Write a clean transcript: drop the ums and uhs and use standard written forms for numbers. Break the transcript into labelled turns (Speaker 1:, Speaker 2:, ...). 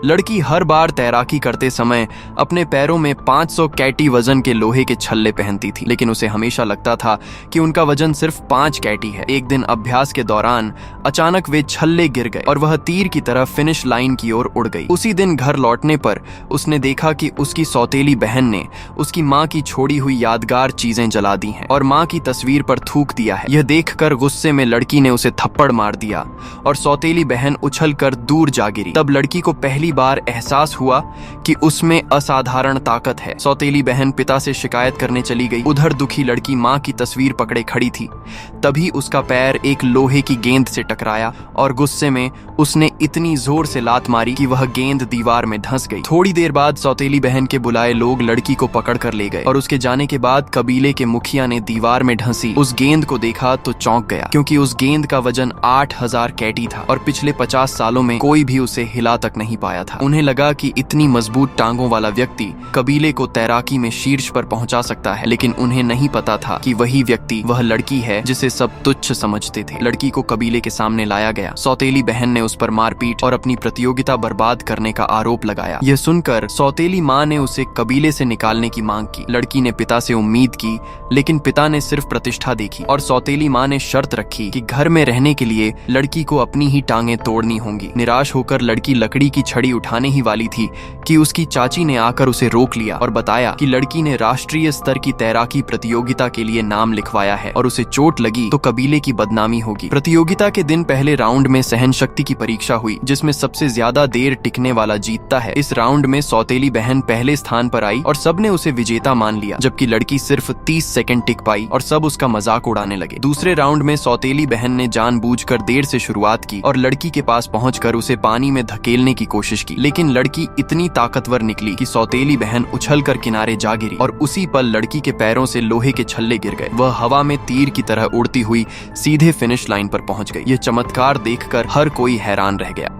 Speaker 1: लड़की हर बार तैराकी करते समय अपने पैरों में 500 कैटी वजन के लोहे के छल्ले पहनती थी, लेकिन उसे हमेशा लगता था कि उनका वजन सिर्फ 5 कैटी है। एक दिन अभ्यास के दौरान अचानक वे छल्ले गिर गए और वह तीर की तरह फिनिश लाइन की ओर उड़ गई। उसी दिन घर लौटने पर उसने देखा कि उसकी सौतेली बहन ने उसकी माँ की छोड़ी हुई यादगार चीजें जला दी हैं और माँ की तस्वीर पर थूक दिया है। यह देखकर गुस्से में लड़की ने उसे थप्पड़ मार दिया और सौतेली बहन उछलकर दूर जा गिरी। तब लड़की को पहली बार एहसास हुआ कि उसमें असाधारण ताकत है। सौतेली बहन पिता से शिकायत करने चली गई। उधर दुखी लड़की माँ की तस्वीर पकड़े खड़ी थी। तभी उसका पैर एक लोहे की गेंद से टकराया और गुस्से में उसने इतनी जोर से लात मारी कि वह गेंद दीवार में धंस गई। थोड़ी देर बाद सौतेली बहन के बुलाए लोग लड़की को पकड़ कर ले गए और उसके जाने के बाद कबीले के मुखिया ने दीवार में ढंसी उस गेंद को देखा तो चौंक गया, क्योंकि उस गेंद का वजन 8000 कैटी था और पिछले 50 सालों में कोई भी उसे हिला तक नहीं पाया था। उन्हें लगा कि इतनी मजबूत टांगों वाला व्यक्ति कबीले को तैराकी में शीर्ष पर पहुंचा सकता है, लेकिन उन्हें नहीं पता था कि वही व्यक्ति वह लड़की है जिसे सब तुच्छ समझते थे। लड़की को कबीले के सामने लाया गया। सौतेली बहन ने उस पर मारपीट और अपनी प्रतियोगिता बर्बाद करने का आरोप लगाया। यह सुनकर सौतेली माँ ने उसे कबीले से निकालने की मांग की। लड़की ने पिता से उम्मीद की, लेकिन पिता ने सिर्फ प्रतिष्ठा देखी और सौतेली माँ ने शर्त रखी कि घर में रहने के लिए लड़की को अपनी ही टांगें तोड़नी होंगी। निराश होकर लड़की लकड़ी की छड़ी उठाने ही वाली थी कि उसकी चाची ने आकर उसे रोक लिया और बताया कि लड़की ने राष्ट्रीय स्तर की तैराकी प्रतियोगिता के लिए नाम लिखवाया है और उसे चोट लगी तो कबीले की बदनामी होगी। प्रतियोगिता के दिन पहले राउंड में सहन शक्ति की परीक्षा हुई, जिसमें सबसे ज्यादा देर टिकने वाला जीतता है। इस राउंड में सौतेली बहन पहले स्थान पर आई और सबने उसे विजेता मान लिया, जबकि लड़की सिर्फ 30 सेकंड टिक पाई और सब उसका मजाक उड़ाने लगे। दूसरे राउंड में सौतेली बहन ने जानबूझकर देर से शुरुआत की और लड़की के पास पहुंचकर उसे पानी में धकेलने की कोशिश की, लेकिन लड़की इतनी ताकतवर निकली कि सौतेली बहन उछलकर किनारे जा गिरी और उसी पल लड़की के पैरों से लोहे के छल्ले गिर गए। वह हवा में तीर की तरह उड़ती हुई सीधे फिनिश लाइन पर पहुंच गई। यह चमत्कार देखकर हर कोई हैरान रह गया।